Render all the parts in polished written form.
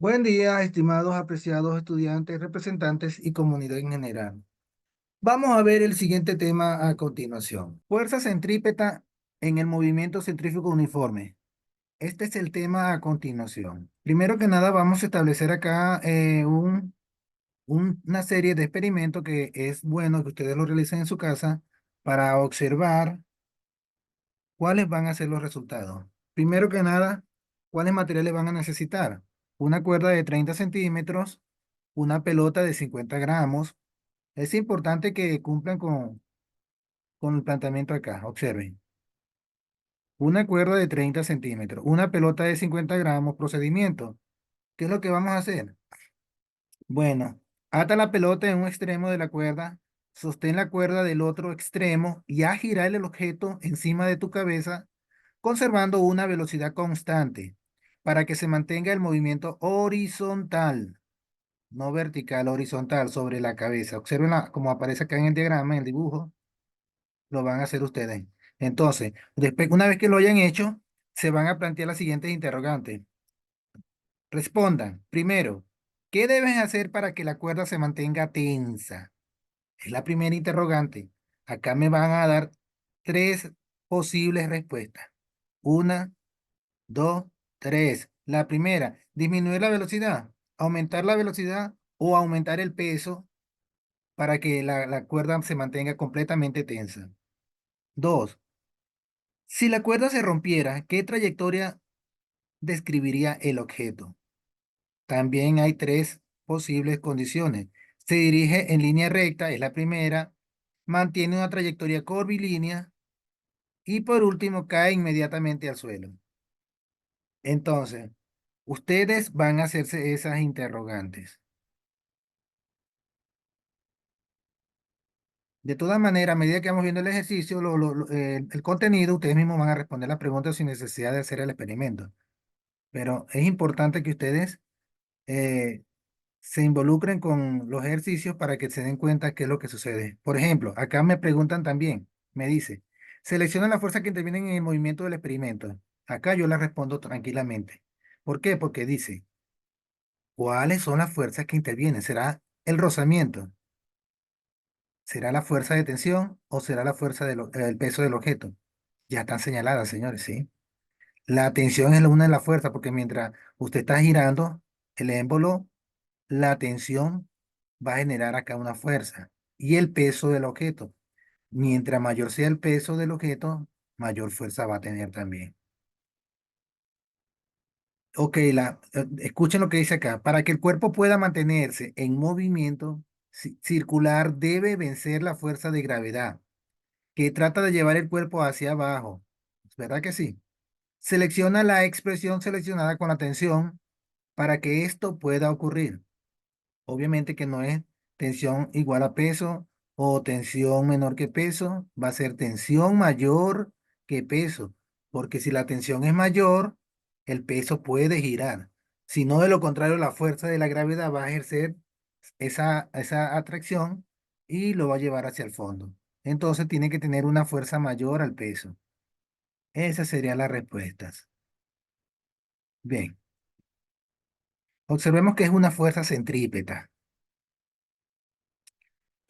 Buen día, estimados apreciados estudiantes, representantes y comunidad en general. Vamos a ver el siguiente tema a continuación. Fuerza centrípeta en el movimiento centrífugo uniforme. Este es el tema a continuación. Primero que nada, vamos a establecer acá una serie de experimentos que es bueno que ustedes lo realicen en su casa para observar cuáles van a ser los resultados. Primero que nada, ¿cuáles materiales van a necesitar? Una cuerda de 30 centímetros, una pelota de 50 gramos. Es importante que cumplan con el planteamiento acá. Observen. Una cuerda de 30 centímetros, una pelota de 50 gramos. Procedimiento. ¿Qué es lo que vamos a hacer? Bueno, ata la pelota en un extremo de la cuerda, sostén la cuerda del otro extremo y a girar el objeto encima de tu cabeza, conservando una velocidad constante para que se mantenga el movimiento horizontal, no vertical, horizontal sobre la cabeza. Observen como aparece acá en el diagrama, en el dibujo, lo van a hacer ustedes. Entonces, después, una vez que lo hayan hecho, se van a plantear las siguientes interrogantes. Respondan. Primero, ¿qué debes hacer para que la cuerda se mantenga tensa? Es la primera interrogante. Acá me van a dar tres posibles respuestas. Una, dos, tres. La primera, disminuir la velocidad, aumentar la velocidad o aumentar el peso para que la cuerda se mantenga completamente tensa. Dos, si la cuerda se rompiera, ¿qué trayectoria describiría el objeto? También hay tres posibles condiciones. Se dirige en línea recta, es la primera, mantiene una trayectoria curvilínea y por último cae inmediatamente al suelo. Entonces, ustedes van a hacerse esas interrogantes. De todas maneras, a medida que vamos viendo el ejercicio, el contenido, ustedes mismos van a responder las preguntas sin necesidad de hacer el experimento. Pero es importante que ustedes eh, se involucren con los ejercicios para que se den cuenta qué es lo que sucede. Por ejemplo, acá me preguntan también, me dice, selecciona la fuerza que intervienen en el movimiento del experimento. Acá yo la respondo tranquilamente. ¿Por qué? Porque dice, ¿cuáles son las fuerzas que intervienen? ¿Será el rozamiento? ¿Será la fuerza de tensión o será la fuerza del peso del objeto? Ya están señaladas, señores, ¿sí? La tensión es una de las fuerzas porque mientras usted está girando el émbolo, la tensión va a generar acá una fuerza y el peso del objeto. Mientras mayor sea el peso del objeto, mayor fuerza va a tener también. Ok, escuchen lo que dice acá. Para que el cuerpo pueda mantenerse en movimiento circular, debe vencer la fuerza de gravedad, que trata de llevar el cuerpo hacia abajo. ¿Verdad que sí? Selecciona la expresión seleccionada con la tensión para que esto pueda ocurrir. Obviamente que no es tensión igual a peso o tensión menor que peso, va a ser tensión mayor que peso, porque si la tensión es mayor, el peso puede girar. Si no, de lo contrario, la fuerza de la gravedad va a ejercer esa atracción y lo va a llevar hacia el fondo. Entonces tiene que tener una fuerza mayor al peso. Esas serían las respuestas. Bien, observemos que es una fuerza centrípeta.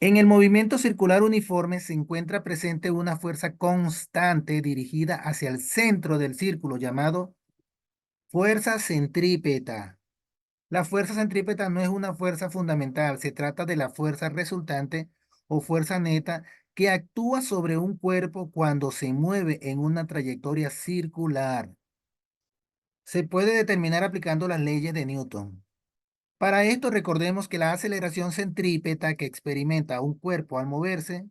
En el movimiento circular uniforme se encuentra presente una fuerza constante dirigida hacia el centro del círculo llamado fuerza centrípeta. La fuerza centrípeta no es una fuerza fundamental, se trata de la fuerza resultante o fuerza neta que actúa sobre un cuerpo cuando se mueve en una trayectoria circular. Se puede determinar aplicando las leyes de Newton. Para esto recordemos que la aceleración centrípeta que experimenta un cuerpo al moverse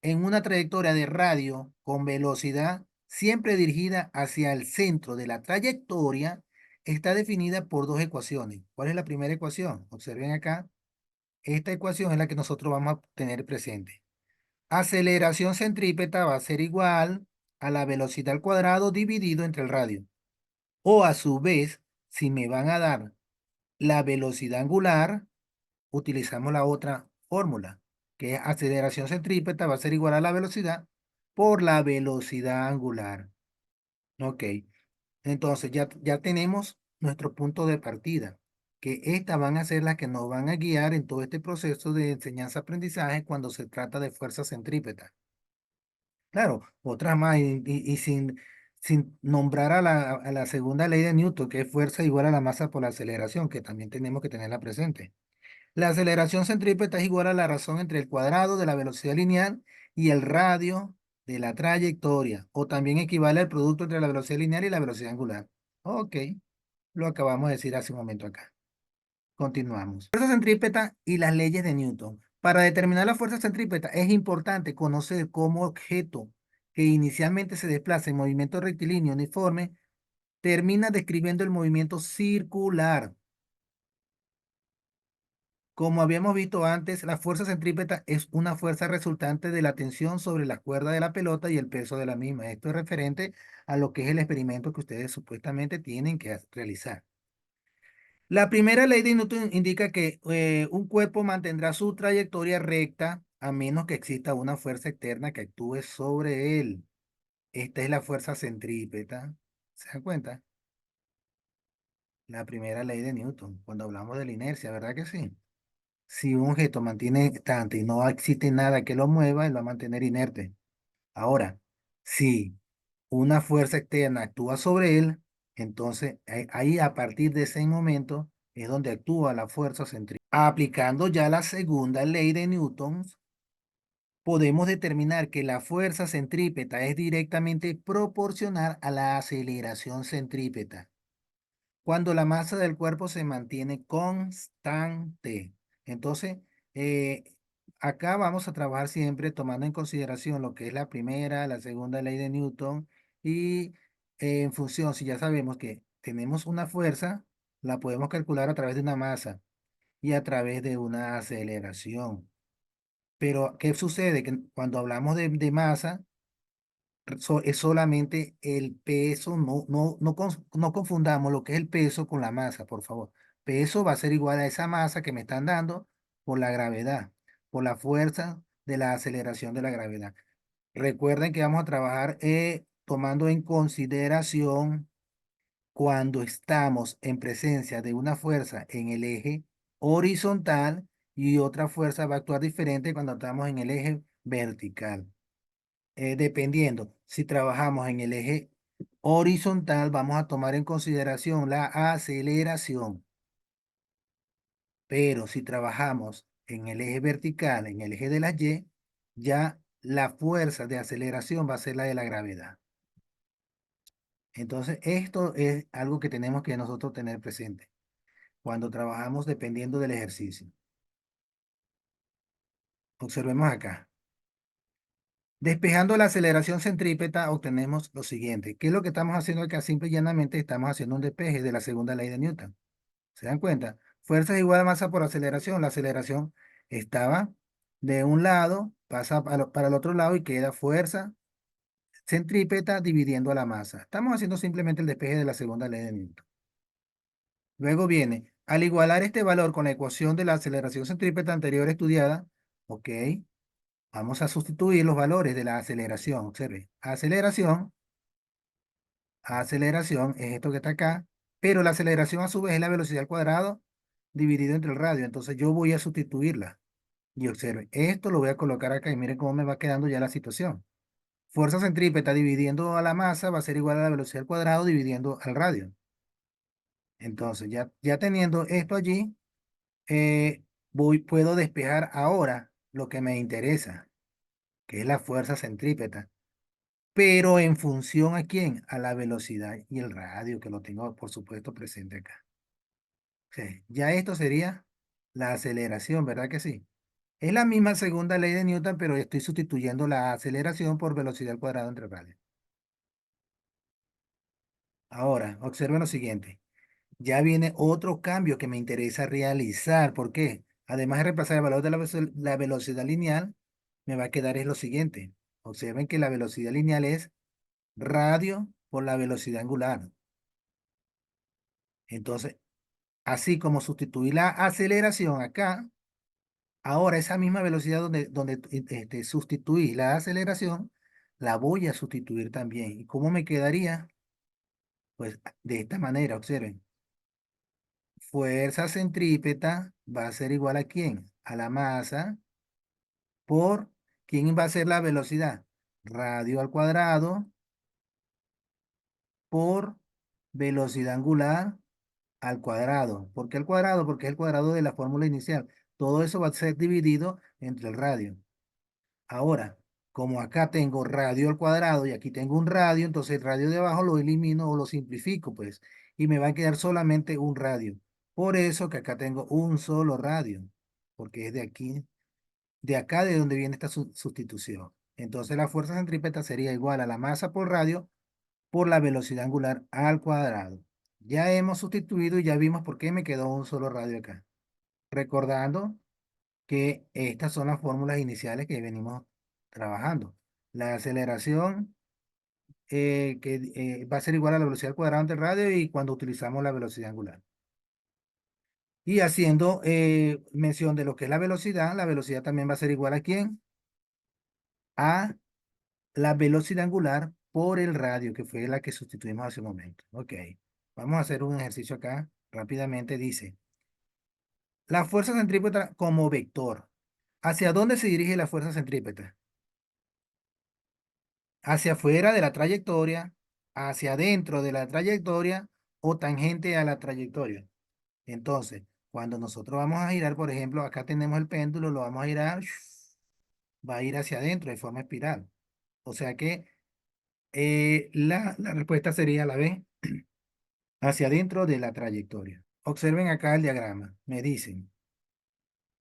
en una trayectoria de radio con velocidad siempre dirigida hacia el centro de la trayectoria está definida por dos ecuaciones. ¿Cuál es la primera ecuación? Observen acá. Esta ecuación es la que nosotros vamos a tener presente. Aceleración centrípeta va a ser igual a la velocidad al cuadrado dividido entre el radio. O a su vez, si me van a dar la velocidad angular, utilizamos la otra fórmula, que es aceleración centrípeta va a ser igual a la velocidad por la velocidad angular. Ok, entonces ya tenemos nuestro punto de partida. que estas van a ser las que nos van a guiar en todo este proceso de enseñanza-aprendizaje cuando se trata de fuerzas centrípetas. Claro, otras más, y sin nombrar a la segunda ley de Newton, que es fuerza igual a la masa por la aceleración, que también tenemos que tenerla presente. La aceleración centrípeta es igual a la razón entre el cuadrado de la velocidad lineal y el radio de la trayectoria, o también equivale al producto entre la velocidad lineal y la velocidad angular. Ok, lo acabamos de decir hace un momento acá. Continuamos. Fuerza centrípeta y las leyes de Newton. Para determinar la fuerza centrípeta es importante conocer cómo objeto que inicialmente se desplaza en movimiento rectilíneo uniforme termina describiendo el movimiento circular. Como habíamos visto antes, la fuerza centrípeta es una fuerza resultante de la tensión sobre la cuerda de la pelota y el peso de la misma. Esto es referente a lo que es el experimento que ustedes supuestamente tienen que realizar. La primera ley de Newton indica que un cuerpo mantendrá su trayectoria recta a menos que exista una fuerza externa que actúe sobre él. Esta es la fuerza centrípeta. ¿Se dan cuenta? La primera ley de Newton, cuando hablamos de la inercia, ¿verdad que sí? Si un objeto mantiene estante y no existe nada que lo mueva, él va a mantener inerte. Ahora, si una fuerza externa actúa sobre él, entonces ahí a partir de ese momento es donde actúa la fuerza centrípeta. Aplicando ya la segunda ley de Newton, podemos determinar que la fuerza centrípeta es directamente proporcional a la aceleración centrípeta cuando la masa del cuerpo se mantiene constante. Entonces, eh, acá vamos a trabajar siempre tomando en consideración lo que es la primera, la segunda ley de Newton y en función, si ya sabemos que tenemos una fuerza, la podemos calcular a través de una masa y a través de una aceleración. Pero, ¿qué sucede? Que cuando hablamos de masa, es solamente el peso, no confundamos lo que es el peso con la masa, por favor. Peso va a ser igual a esa masa que me están dando por la gravedad, por la fuerza de la aceleración de la gravedad. Recuerden que vamos a trabajar tomando en consideración cuando estamos en presencia de una fuerza en el eje horizontal y otra fuerza va a actuar diferente cuando estamos en el eje vertical. Dependiendo, si trabajamos en el eje horizontal, vamos a tomar en consideración la aceleración, pero si trabajamos en el eje vertical, en el eje de la Y, ya la fuerza de aceleración va a ser la de la gravedad. Entonces, esto es algo que tenemos que nosotros tener presente cuando trabajamos dependiendo del ejercicio. Observemos acá. Despejando la aceleración centrípeta, obtenemos lo siguiente. ¿Qué es lo que estamos haciendo acá? Simple y llanamente estamos haciendo un despeje de la segunda ley de Newton. ¿Se dan cuenta? Fuerza es igual a masa por aceleración. La aceleración estaba de un lado, pasa para el otro lado y queda fuerza centrípeta dividiendo a la masa. Estamos haciendo simplemente el despeje de la segunda ley de Newton. Luego viene, al igualar este valor con la ecuación de la aceleración centrípeta anterior estudiada, ok, vamos a sustituir los valores de la aceleración. Observe, aceleración es esto que está acá, pero la aceleración a su vez es la velocidad al cuadrado dividido entre el radio. Entonces yo voy a sustituirla. Y observe, esto lo voy a colocar acá y miren cómo me va quedando ya la situación. Fuerza centrípeta dividiendo a la masa va a ser igual a la velocidad al cuadrado dividiendo al radio. Entonces ya teniendo esto allí, puedo despejar ahora lo que me interesa, que es la fuerza centrípeta. Pero en función a quién, a la velocidad y el radio, que lo tengo por supuesto presente acá. Sí, ya esto sería la aceleración, ¿verdad que sí? Es la misma segunda ley de Newton, pero estoy sustituyendo la aceleración por velocidad al cuadrado entre radio. Ahora, observen lo siguiente. Ya viene otro cambio que me interesa realizar. ¿Por qué? Además de reemplazar el valor de la velocidad lineal, me va a quedar es lo siguiente. Observen que la velocidad lineal es radio por la velocidad angular. Entonces, así como sustituí la aceleración acá, ahora esa misma velocidad donde sustituí la aceleración, la voy a sustituir también. ¿Y cómo me quedaría? Pues de esta manera, observen. fuerza centrípeta va a ser igual ¿a quién? A la masa por, ¿quién va a ser la velocidad? Radio al cuadrado por velocidad angular al cuadrado. ¿Por qué al cuadrado? Porque es el cuadrado de la fórmula inicial. Todo eso va a ser dividido entre el radio. Ahora, como acá tengo radio al cuadrado y aquí tengo un radio, entonces el radio de abajo lo elimino o lo simplifico, pues, y me va a quedar solamente un radio. Por eso que acá tengo un solo radio, porque es de aquí, de acá de donde viene esta sustitución. Entonces la fuerza centrípeta sería igual a la masa por radio por la velocidad angular al cuadrado. Ya hemos sustituido y ya vimos por qué me quedó un solo radio acá. Recordando que estas son las fórmulas iniciales que venimos trabajando. La aceleración que va a ser igual a la velocidad al cuadrado del radio y cuando utilizamos la velocidad angular. Y haciendo mención de lo que es la velocidad también va a ser igual ¿a quién? A la velocidad angular por el radio, que fue la que sustituimos hace un momento. Ok, vamos a hacer un ejercicio acá. Rápidamente dice, la fuerza centrípeta como vector. ¿Hacia dónde se dirige la fuerza centrípeta? Hacia afuera de la trayectoria, hacia adentro de la trayectoria o tangente a la trayectoria. Entonces, cuando nosotros vamos a girar, por ejemplo, acá tenemos el péndulo, lo vamos a girar, va a ir hacia adentro de forma espiral. O sea que la respuesta sería la B, hacia adentro de la trayectoria. Observen acá el diagrama. Me dicen,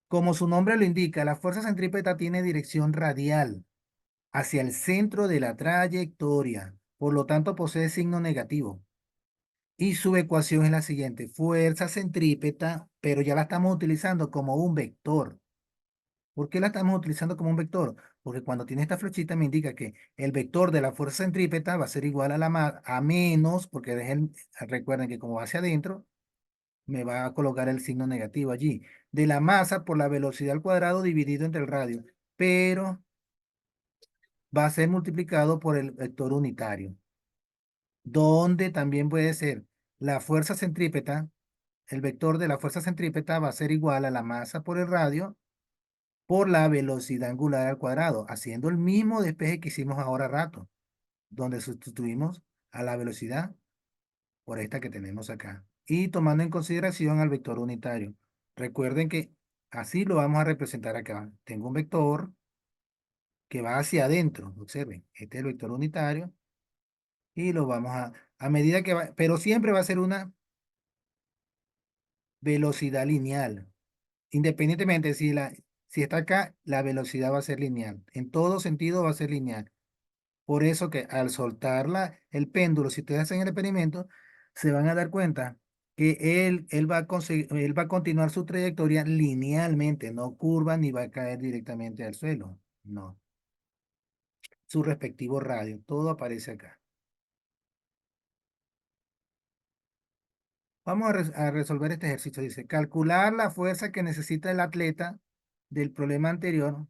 como su nombre lo indica, la fuerza centrípeta tiene dirección radial hacia el centro de la trayectoria. Por lo tanto, posee signo negativo. Y su ecuación es la siguiente. Fuerza centrípeta, pero ya la estamos utilizando como un vector. ¿Por qué la estamos utilizando como un vector? Porque cuando tiene esta flechita me indica que el vector de la fuerza centrípeta va a ser igual a a menos, porque recuerden que como va hacia adentro, me va a colocar el signo negativo allí. De la masa por la velocidad al cuadrado dividido entre el radio. Pero va a ser multiplicado por el vector unitario, donde también puede ser la fuerza centrípeta, el vector de la fuerza centrípeta va a ser igual a la masa por el radio por la velocidad angular al cuadrado, haciendo el mismo despeje que hicimos ahora rato, donde sustituimos a la velocidad por esta que tenemos acá y tomando en consideración al vector unitario. Recuerden que así lo vamos a representar acá. Tengo un vector que va hacia adentro, observen, este es el vector unitario y lo vamos a medida que va, pero siempre va a ser una velocidad lineal. Independientemente si está acá, la velocidad va a ser lineal. En todo sentido va a ser lineal. Por eso que al soltar el péndulo, si ustedes hacen el experimento, se van a dar cuenta que él va a continuar su trayectoria linealmente, no curva ni va a caer directamente al suelo. No, su respectivo radio, todo aparece acá. Vamos a resolver este ejercicio. Dice, calcular la fuerza que necesita el atleta del problema anterior.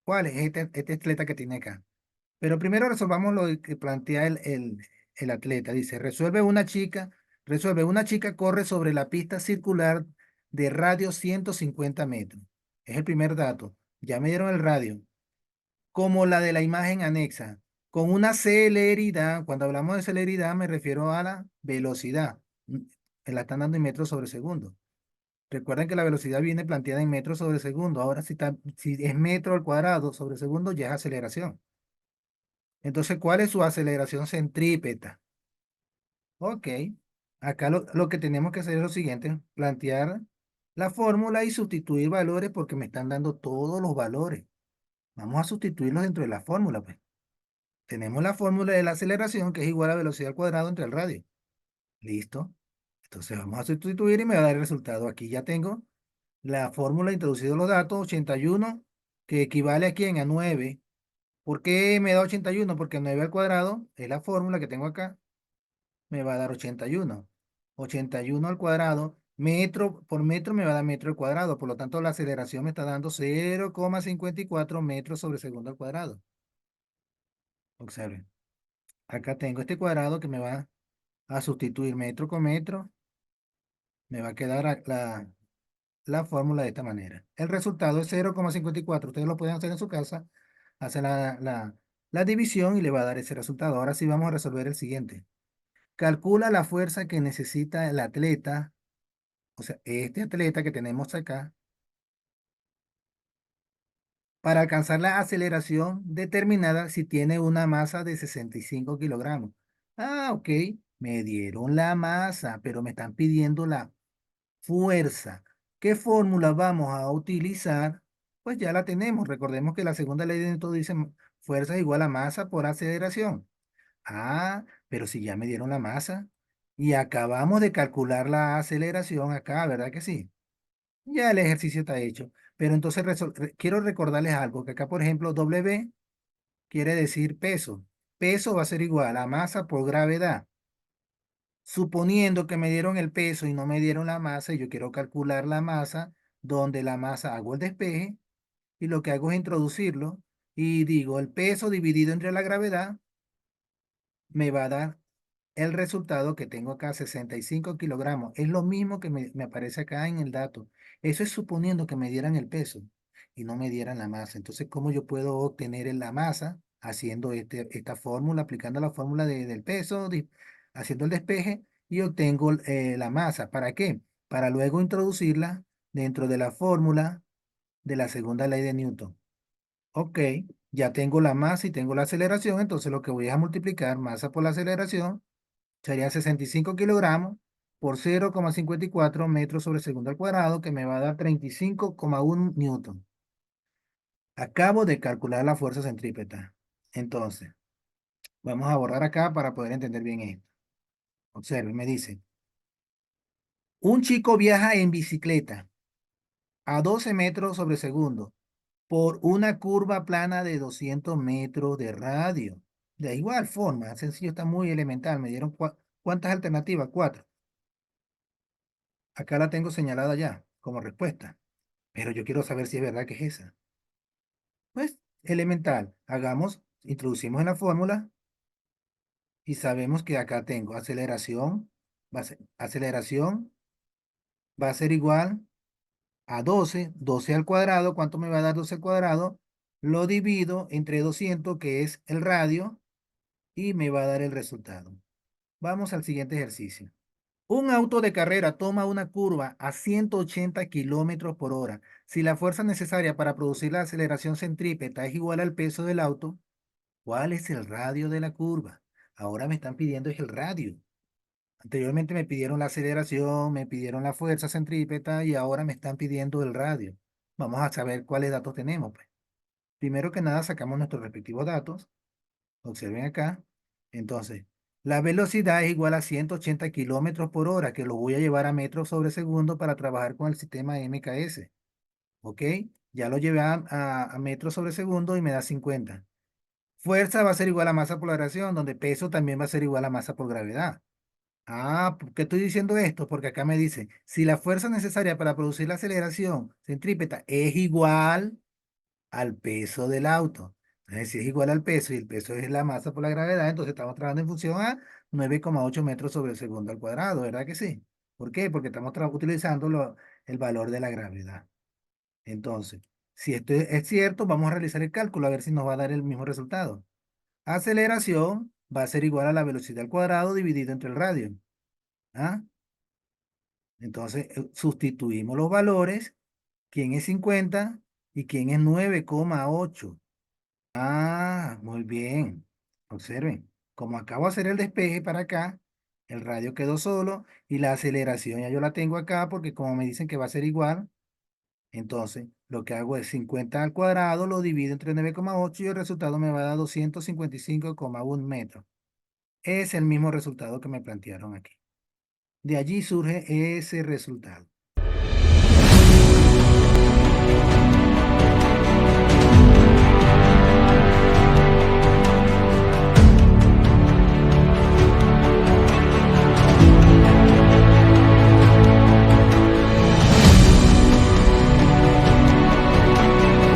¿Cuál es este atleta que tiene acá? Pero primero resolvamos lo que plantea el atleta. Dice, resuelve una chica corre sobre la pista circular de radio 150 metros. Es el primer dato. Ya me dieron el radio. Como la de la imagen anexa. Con una celeridad, cuando hablamos de celeridad me refiero a la velocidad. Me la están dando en metros sobre segundo. Recuerden que la velocidad viene planteada en metros sobre segundo. Ahora si es metro al cuadrado sobre segundo ya es aceleración. Entonces, ¿cuál es su aceleración centrípeta? Ok, acá lo que tenemos que hacer es lo siguiente, plantear la fórmula y sustituir valores porque me están dando todos los valores. Vamos a sustituirlos dentro de la fórmula, pues. Tenemos la fórmula de la aceleración que es igual a velocidad al cuadrado entre el radio. Listo. Entonces vamos a sustituir y me va a dar el resultado. Aquí ya tengo la fórmula, introducido los datos, 81, que equivale a quién, a 9. ¿Por qué me da 81? Porque 9 al cuadrado es la fórmula que tengo acá. Me va a dar 81. 81 al cuadrado, metro por metro me va a dar metro al cuadrado. Por lo tanto, la aceleración me está dando 0,54 metros sobre segundo al cuadrado. Observen. Acá tengo este cuadrado que me va a sustituir metro con metro Me va a quedar la fórmula de esta manera. El resultado es 0,54. Ustedes lo pueden hacer en su casa. Hacen la división y le va a dar ese resultado. Ahora sí vamos a resolver el siguiente. Calcula la fuerza que necesita el atleta, o sea, este atleta que tenemos acá, para alcanzar la aceleración determinada si tiene una masa de 65 kilogramos. Ah, ok. Me dieron la masa, pero me están pidiendo la fuerza. ¿Qué fórmula vamos a utilizar? Pues ya la tenemos. Recordemos que la segunda ley de Newton dice fuerza es igual a masa por aceleración. Ah, pero si ya me dieron la masa y acabamos de calcular la aceleración acá, ¿verdad que sí? Ya el ejercicio está hecho. Pero entonces quiero recordarles algo, que acá, por ejemplo, W quiere decir peso. Peso va a ser igual a masa por gravedad. Suponiendo que me dieron el peso y no me dieron la masa, y yo quiero calcular la masa, donde la masa hago el despeje y lo que hago es introducirlo y digo el peso dividido entre la gravedad me va a dar el resultado que tengo acá, 65 kilogramos. Es lo mismo que me aparece acá en el dato. Eso es suponiendo que me dieran el peso y no me dieran la masa. Entonces, ¿cómo yo puedo obtener la masa? Haciendo esta fórmula, aplicando la fórmula del peso, haciendo el despeje y obtengo la masa. ¿Para qué? Para luego introducirla dentro de la fórmula de la segunda ley de Newton. Ok, ya tengo la masa y tengo la aceleración, entonces lo que voy a multiplicar masa por la aceleración sería 65 kilogramos por 0,54 metros sobre segundo al cuadrado, que me va a dar 35,1 newton. Acabo de calcular la fuerza centrípeta. Entonces, vamos a borrar acá para poder entender bien esto. Observe, me dice, un chico viaja en bicicleta a 12 metros sobre segundo por una curva plana de 200 metros de radio. De igual forma, sencillo, está muy elemental. Me dieron cuántas alternativas, cuatro. Acá la tengo señalada ya como respuesta, pero yo quiero saber si es verdad que es esa. Pues elemental, hagamos, introducimos en la fórmula y sabemos que acá tengo aceleración, aceleración va a ser igual a 12, 12 al cuadrado. ¿Cuánto me va a dar 12 al cuadrado? Lo divido entre 200, que es el radio, y me va a dar el resultado. Vamos al siguiente ejercicio. Un auto de carrera toma una curva a 180 kilómetros por hora. Si la fuerza necesaria para producir la aceleración centrípeta es igual al peso del auto, ¿cuál es el radio de la curva? Ahora me están pidiendo es el radio. Anteriormente me pidieron la aceleración, me pidieron la fuerza centrípeta y ahora me están pidiendo el radio. Vamos a saber cuáles datos tenemos, pues. Primero que nada sacamos nuestros respectivos datos. Observen acá. Entonces, la velocidad es igual a 180 kilómetros por hora, que lo voy a llevar a metros sobre segundo para trabajar con el sistema MKS. ¿Ok? Ya lo llevé a metros sobre segundo y me da 50. Fuerza va a ser igual a masa por aceleración, donde peso también va a ser igual a masa por gravedad. Ah, ¿por qué estoy diciendo esto? Porque acá me dice, si la fuerza necesaria para producir la aceleración centrípeta es igual al peso del auto. Entonces, si es igual al peso y el peso es la masa por la gravedad, entonces estamos trabajando en función a 9,8 metros sobre el segundo al cuadrado, ¿verdad que sí? ¿Por qué? Porque estamos utilizando el valor de la gravedad. Entonces, si esto es cierto, vamos a realizar el cálculo a ver si nos va a dar el mismo resultado. Aceleración va a ser igual a la velocidad al cuadrado dividido entre el radio. ¿Ah? Entonces, sustituimos los valores. ¿Quién es 50 y quién es 9,8? Ah, muy bien. Observen, como acabo de hacer el despeje para acá, el radio quedó solo y la aceleración ya yo la tengo acá porque como me dicen que va a ser igual, entonces lo que hago es 50 al cuadrado, lo divido entre 9,8 y el resultado me va a dar 255,1 metros. Es el mismo resultado que me plantearon aquí. De allí surge ese resultado.